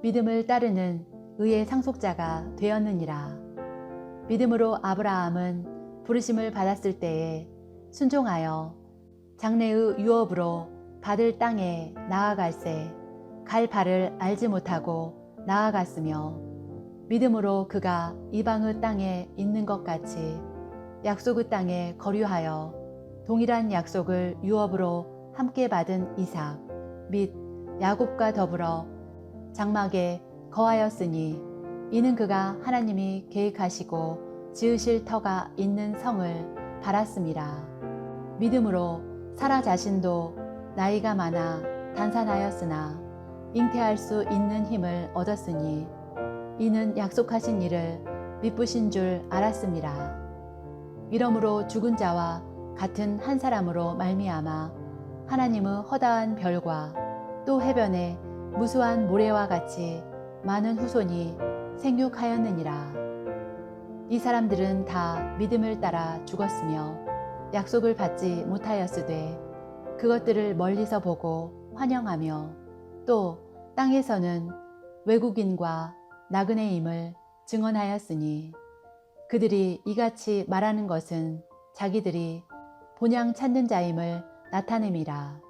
믿음을 따르는 의의 상속자가 되었느니라. 믿음으로 아브라함은 부르심을 받았을 때에 순종하여 장래의 유업으로 받을 땅에 나아갈새 갈 바를 알지 못하고 나아갔으며 믿음으로 그가 이방의 땅에 있는 것 같이 약속의 땅에 거류하여 동일한 약속을 유업으로 함께 받은 이삭 및 야곱과 더불어 장막에 거하였으니 이는 그가 하나님이 계획하시고 지으실 터가 있는 성을 바랐습니다. 믿음으로 사라 자신도 나이가 많아 단산하였으나 잉태할 수 있는 힘을 얻었으니 이는 약속하신 일을 미쁘신 줄 알았습니다. 이러므로 죽은 자와 같은 한 사람으로 말미암아 하나님의 허다한 별과 또 해변의 무수한 모래와 같이 많은 후손이 생육하였느니라. 이 사람들은 다 믿음을 따라 죽었으며 약속을 받지 못하였으되 그것들을 멀리서 보고 환영하며 또 땅에서는 외국인과 나그네임을 증언하였으니 그들이 이같이 말하는 것은 자기들이 본향 찾는 자임을 나타냄이라.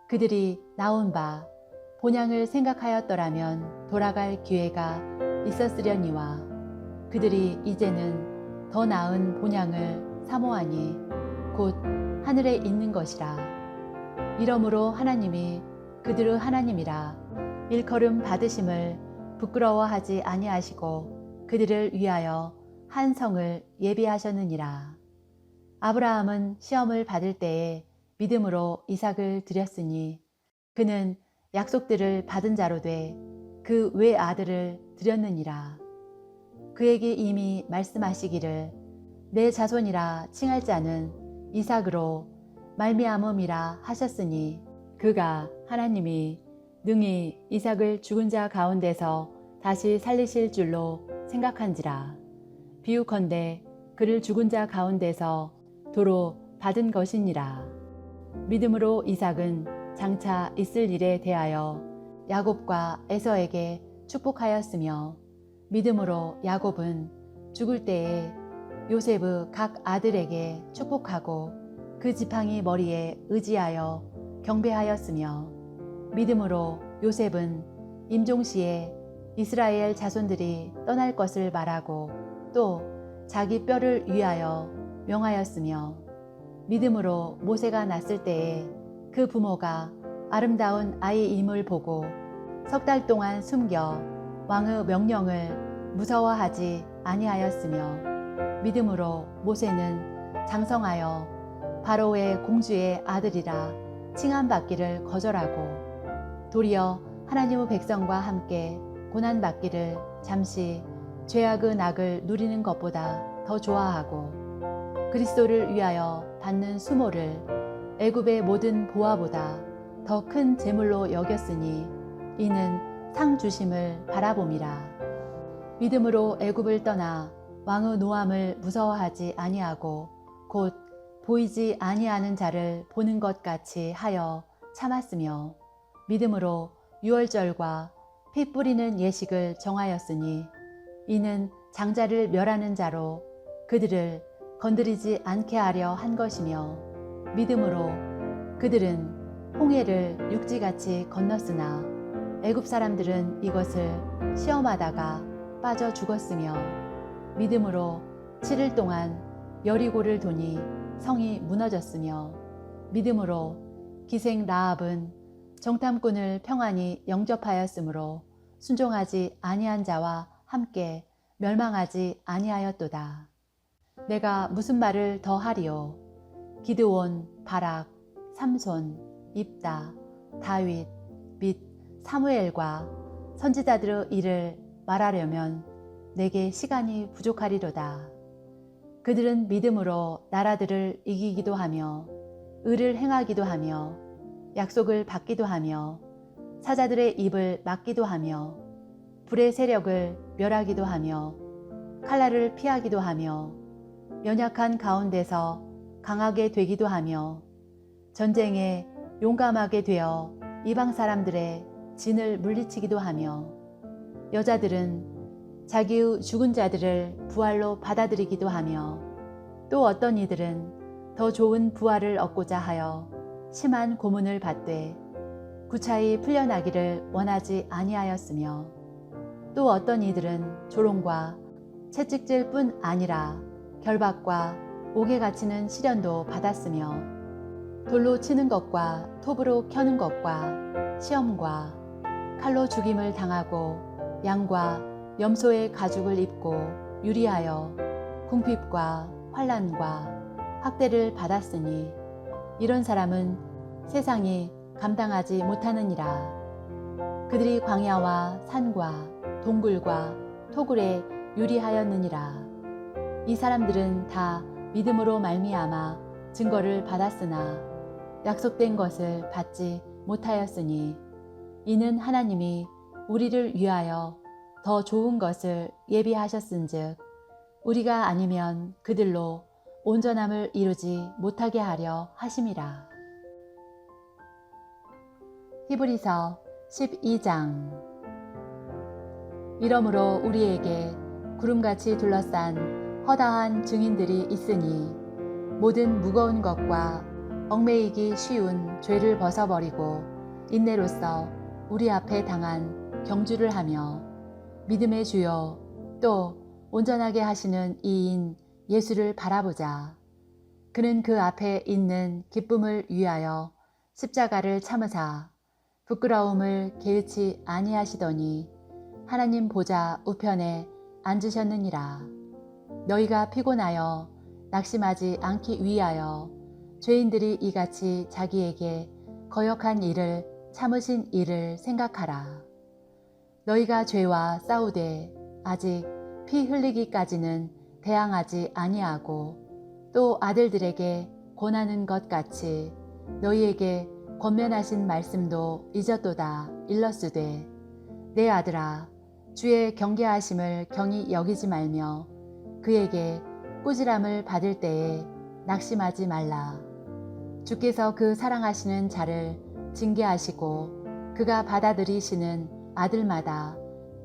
그들이 나온 바 본향을 생각하였더라면 돌아갈 기회가 있었으려니와 그들이 이제는 더 나은 본향을 사모하니 곧 하늘에 있는 것이라. 이러므로 하나님이 그들의 하나님이라 일컬음 받으심을 부끄러워하지 아니하시고 그들을 위하여 한 성을 예비하셨느니라. 아브라함은 시험을 받을 때에 믿음으로 이삭을 드렸으니 그는 약속들을 받은 자로 돼 그 외아들을 드렸느니라. 그에게 이미 말씀하시기를 내 자손이라 칭할 자는 이삭으로 말미암음이라 하셨으니 그가 하나님이 능히 이삭을 죽은 자 가운데서 다시 살리실 줄로 생각한지라. 비유컨대 그를 죽은 자 가운데서 도로 받은 것이니라. 믿음으로 이삭은 장차 있을 일에 대하여 야곱과 에서에게 축복하였으며 믿음으로 야곱은 죽을 때에 요셉의 각 아들에게 축복하고 그 지팡이 머리에 의지하여 경배하였으며 믿음으로 요셉은 임종시에 이스라엘 자손들이 떠날 것을 말하고 또 자기 뼈를 위하여 명하였으며 믿음으로 모세가 났을 때에 그 부모가 아름다운 아이임을 보고 석 달 동안 숨겨 왕의 명령을 무서워하지 아니하였으며 믿음으로 모세는 장성하여 바로의 공주의 아들이라 칭함받기를 거절하고 도리어 하나님의 백성과 함께 고난받기를 잠시 죄악의 낙을 누리는 것보다 더 좋아하고 그리스도를 위하여 받는 수모를 애굽의 모든 보화보다 더 큰 재물로 여겼으니 이는 상 주심을 바라봄이라. 믿음으로 애굽을 떠나 왕의 노함을 무서워하지 아니하고 곧 보이지 아니하는 자를 보는 것 같이 하여 참았으며 믿음으로 유월절과 피 뿌리는 예식을 정하였으니 이는 장자를 멸하는 자로 그들을 건드리지 않게 하려 한 것이며 믿음으로 그들은 홍해를 육지같이 건넜으나 애굽 사람들은 이것을 시험하다가 빠져 죽었으며 믿음으로 7일 동안 여리고를 도니 성이 무너졌으며 믿음으로 기생 라합은 정탐꾼을 평안히 영접하였으므로 순종하지 아니한 자와 함께 멸망하지 아니하였도다. 내가 무슨 말을 더 하리요. 기드온, 바락, 삼손, 입다, 다윗 및 사무엘과 선지자들의 일을 말하려면 내게 시간이 부족하리로다. 그들은 믿음으로 나라들을 이기기도 하며 의를 행하기도 하며 약속을 받기도 하며 사자들의 입을 막기도 하며 불의 세력을 멸하기도 하며 칼날을 피하기도 하며 연약한 가운데서 강하게 되기도 하며 전쟁에 용감하게 되어 이방 사람들의 진을 물리치기도 하며 여자들은 자기의 죽은 자들을 부활로 받아들이기도 하며 또 어떤 이들은 더 좋은 부활을 얻고자 하여 심한 고문을 받되 구차히 풀려나기를 원하지 아니하였으며 또 어떤 이들은 조롱과 채찍질 뿐 아니라 결박과 옥에 갇히는 시련도 받았으며 돌로 치는 것과 톱으로 켜는 것과 시험과 칼로 죽임을 당하고 양과 염소의 가죽을 입고 유리하여 궁핍과 환난과 학대를 받았으니 이런 사람은 세상이 감당하지 못하느니라. 그들이 광야와 산과 동굴과 토굴에 유리하였느니라. 이 사람들은 다 믿음으로 말미암아 증거를 받았으나 약속된 것을 받지 못하였으니 이는 하나님이 우리를 위하여 더 좋은 것을 예비하셨은즉 우리가 아니면 그들로 온전함을 이루지 못하게 하려 하심이라. 히브리서 12장. 이러므로 우리에게 구름같이 둘러싼 허다한 증인들이 있으니 모든 무거운 것과 얽매이기 쉬운 죄를 벗어버리고 인내로써 우리 앞에 당한 경주를 하며 믿음의 주요 또 온전하게 하시는 이인 예수를 바라보자. 그는 그 앞에 있는 기쁨을 위하여 십자가를 참으사 부끄러움을 개의치 아니하시더니 하나님 보좌 우편에 앉으셨느니라. 너희가 피곤하여 낙심하지 않기 위하여 죄인들이 이같이 자기에게 거역한 일을 참으신 일을 생각하라. 너희가 죄와 싸우되 아직 피 흘리기까지는 대항하지 아니하고 또 아들들에게 권하는 것 같이 너희에게 권면하신 말씀도 잊었도다 일렀으되 내 아들아 주의 경계하심을 경히 여기지 말며 그에게 꾸지람을 받을 때에 낙심하지 말라. 주께서 그 사랑하시는 자를 징계하시고 그가 받아들이시는 아들마다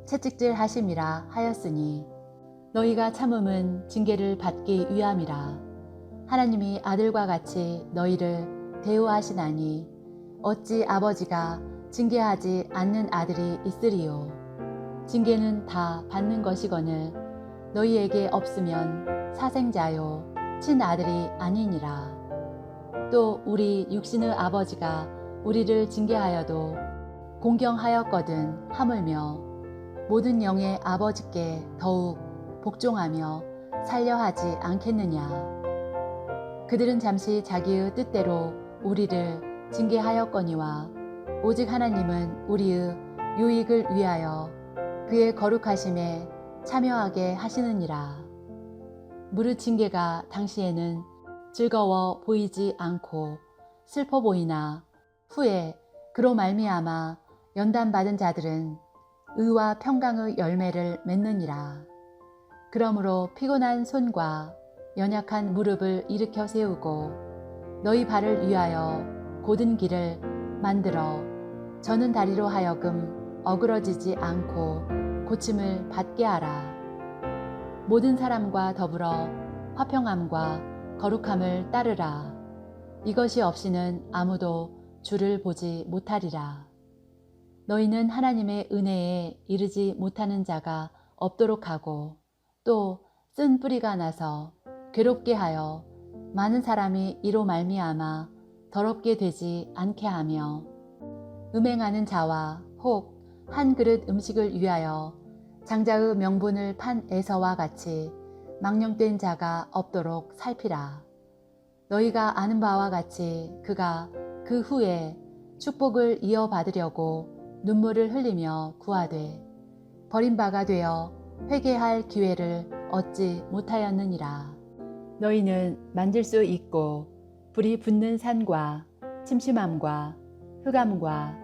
채찍질 하심이라 하였으니 너희가 참음은 징계를 받기 위함이라. 하나님이 아들과 같이 너희를 대우하시나니 어찌 아버지가 징계하지 않는 아들이 있으리요. 징계는 다 받는 것이거늘 너희에게 없으면 사생자요 친아들이 아니니라. 또 우리 육신의 아버지가 우리를 징계하여도 공경하였거든 하물며 모든 영의 아버지께 더욱 복종하며 살려하지 않겠느냐. 그들은 잠시 자기의 뜻대로 우리를 징계하였거니와 오직 하나님은 우리의 유익을 위하여 그의 거룩하심에 참여하게 하시느니라. 무릇 징계가 당시에는 즐거워 보이지 않고 슬퍼 보이나 후에 그로 말미암아 연단받은 자들은 의와 평강의 열매를 맺느니라. 그러므로 피곤한 손과 연약한 무릎을 일으켜 세우고 너희 발을 위하여 곧은 길을 만들어 저는 다리로 하여금 어그러지지 않고 고침을 받게 하라. 모든 사람과 더불어 화평함과 거룩함을 따르라. 이것이 없이는 아무도 주를 보지 못하리라. 너희는 하나님의 은혜에 이르지 못하는 자가 없도록 하고 또 쓴 뿌리가 나서 괴롭게 하여 많은 사람이 이로 말미암아 더럽게 되지 않게 하며 음행하는 자와 혹 한 그릇 음식을 위하여 장자의 명분을 판 에서와 같이 망령된 자가 없도록 살피라. 너희가 아는 바와 같이 그가 그 후에 축복을 이어받으려고 눈물을 흘리며 구하되 버림바가 되어 회개할 기회를 얻지 못하였느니라. 너희는 만질 수 있고 불이 붙는 산과 침침함과 흑암과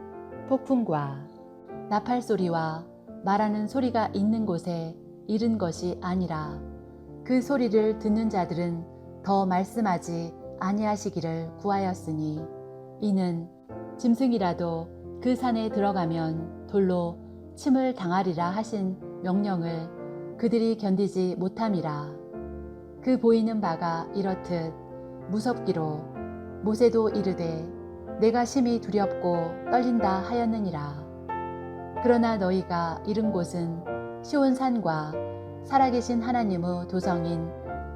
폭풍과 나팔 소리와 말하는 소리가 있는 곳에 이른 것이 아니라 그 소리를 듣는 자들은 더 말씀하지 아니하시기를 구하였으니 이는 짐승이라도 그 산에 들어가면 돌로 침을 당하리라 하신 명령을 그들이 견디지 못함이라. 그 보이는 바가 이렇듯 무섭기로 모세도 이르되 내가 심히 두렵고 떨린다 하였느니라. 그러나 너희가 이른 곳은 시온 산과 살아계신 하나님의 도성인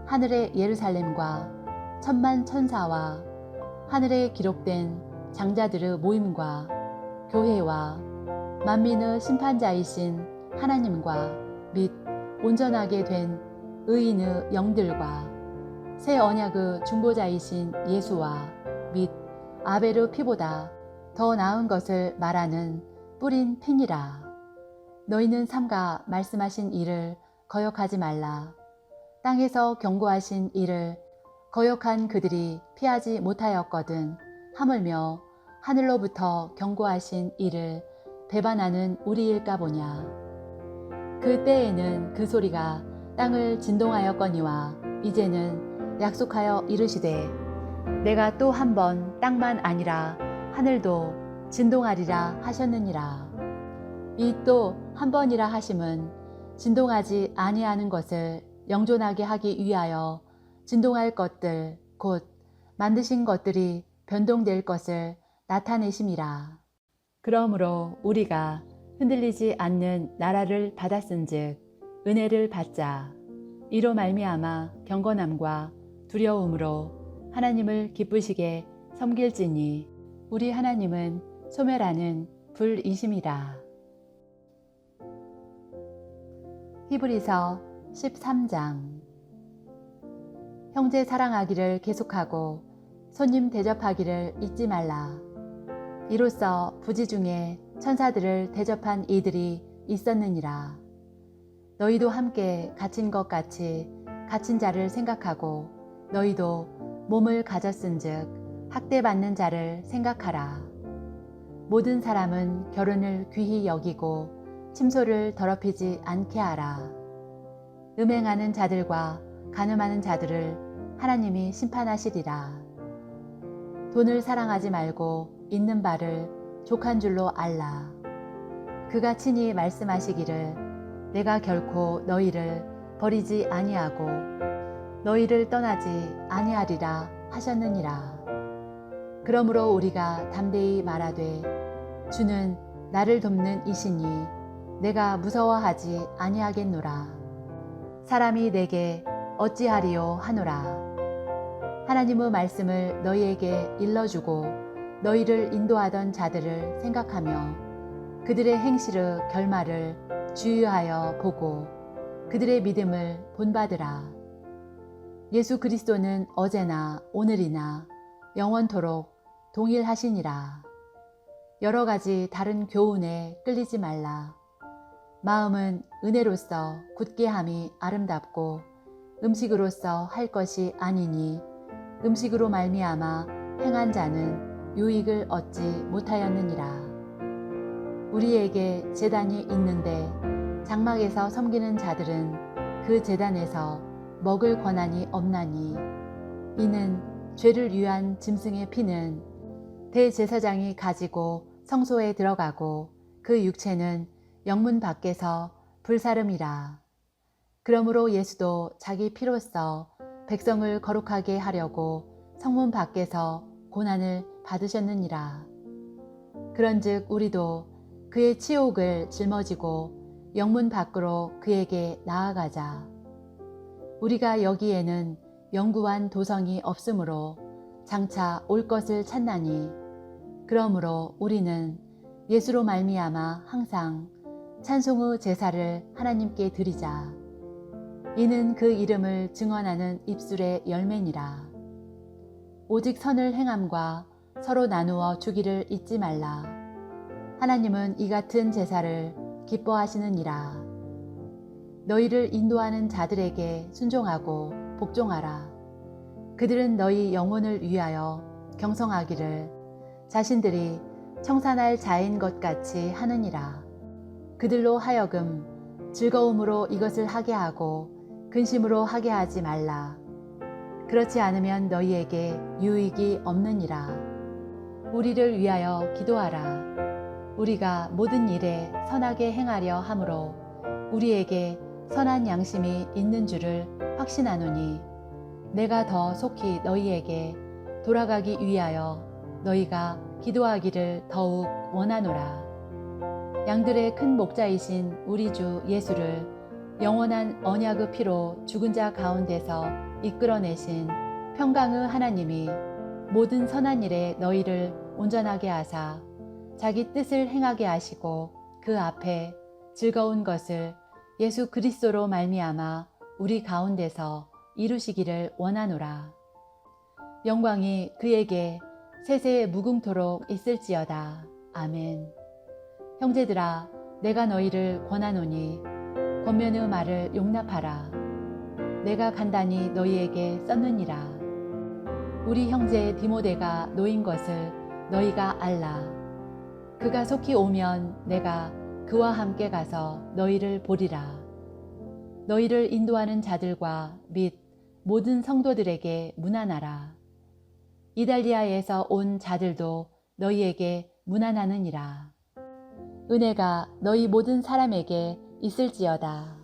하늘의 예루살렘과 천만 천사와 하늘에 기록된 장자들의 모임과 교회와 만민의 심판자이신 하나님과 및 온전하게 된 의인의 영들과 새 언약의 중보자이신 예수와 및 아벨의 피보다 더 나은 것을 말하는 뿌린 피니라. 너희는 삼가 말씀하신 일을 거역하지 말라. 땅에서 경고하신 일을 거역한 그들이 피하지 못하였거든 하물며 하늘로부터 경고하신 일을 배반하는 우리일까 보냐. 그 때에는 그 소리가 땅을 진동하였거니와 이제는 약속하여 이르시되 내가 또 한 번 땅만 아니라 하늘도 진동하리라 하셨느니라. 이 또 한 번이라 하심은 진동하지 아니하는 것을 영존하게 하기 위하여 진동할 것들 곧 만드신 것들이 변동될 것을 나타내심이라. 그러므로 우리가 흔들리지 않는 나라를 받았은즉 은혜를 받자. 이로 말미암아 경건함과 두려움으로 하나님을 기쁘시게 섬길지니 우리 하나님은 소멸하는 불이심이라. 히브리서 13장. 형제 사랑하기를 계속하고 손님 대접하기를 잊지 말라. 이로써 부지 중에 천사들을 대접한 이들이 있었느니라. 너희도 함께 갇힌 것 같이 갇힌 자를 생각하고 너희도 몸을 가졌은즉 학대받는 자를 생각하라. 모든 사람은 결혼을 귀히 여기고 침소를 더럽히지 않게 하라. 음행하는 자들과 간음하는 자들을 하나님이 심판하시리라. 돈을 사랑하지 말고 있는 바를 족한 줄로 알라. 그가 친히 말씀하시기를 내가 결코 너희를 버리지 아니하고 너희를 떠나지 아니하리라 하셨느니라. 그러므로 우리가 담대히 말하되 주는 나를 돕는 이시니 내가 무서워하지 아니하겠노라. 사람이 내게 어찌하리요 하노라. 하나님의 말씀을 너희에게 일러주고 너희를 인도하던 자들을 생각하며 그들의 행실의 결말을 주의하여 보고 그들의 믿음을 본받으라. 예수 그리스도는 어제나 오늘이나 영원토록 동일하시니라. 여러 가지 다른 교훈에 끌리지 말라. 마음은 은혜로서 굳게 함이 아름답고 음식으로서 할 것이 아니니 음식으로 말미암아 행한 자는 유익을 얻지 못하였느니라. 우리에게 제단이 있는데 장막에서 섬기는 자들은 그 제단에서 먹을 권한이 없나니 이는 죄를 위한 짐승의 피는 대제사장이 가지고 성소에 들어가고 그 육체는 영문 밖에서 불사름이라. 그러므로 예수도 자기 피로써 백성을 거룩하게 하려고 성문 밖에서 고난을 받으셨느니라. 그런즉 우리도 그의 치욕을 짊어지고 영문 밖으로 그에게 나아가자. 우리가 여기에는 영구한 도성이 없으므로 장차 올 것을 찾나니 그러므로 우리는 예수로 말미암아 항상 찬송의 제사를 하나님께 드리자. 이는 그 이름을 증언하는 입술의 열매니라. 오직 선을 행함과 서로 나누어 주기를 잊지 말라. 하나님은 이 같은 제사를 기뻐하시느니라. 너희를 인도하는 자들에게 순종하고 복종하라. 그들은 너희 영혼을 위하여 경성하기를 자신들이 청산할 자인 것 같이 하느니라. 그들로 하여금 즐거움으로 이것을 하게 하고 근심으로 하게 하지 말라. 그렇지 않으면 너희에게 유익이 없느니라. 우리를 위하여 기도하라. 우리가 모든 일에 선하게 행하려 함으로 우리에게 선한 양심이 있는 줄을 확신하노니 내가 더 속히 너희에게 돌아가기 위하여 너희가 기도하기를 더욱 원하노라. 양들의 큰 목자이신 우리 주 예수를 영원한 언약의 피로 죽은 자 가운데서 이끌어내신 평강의 하나님이 모든 선한 일에 너희를 온전하게 하사 자기 뜻을 행하게 하시고 그 앞에 즐거운 것을 예수 그리스도로 말미암아 우리 가운데서 이루시기를 원하노라. 영광이 그에게 세세 무궁토록 있을지어다. 아멘. 형제들아, 내가 너희를 권하노니 권면의 말을 용납하라. 내가 간단히 너희에게 썼느니라. 우리 형제 디모데가 놓인 것을 너희가 알라. 그가 속히 오면 내가 그와 함께 가서 너희를 보리라. 너희를 인도하는 자들과 및 모든 성도들에게 문안하라. 이달리아에서 온 자들도 너희에게 문안하느니라. 은혜가 너희 모든 사람에게 있을지어다.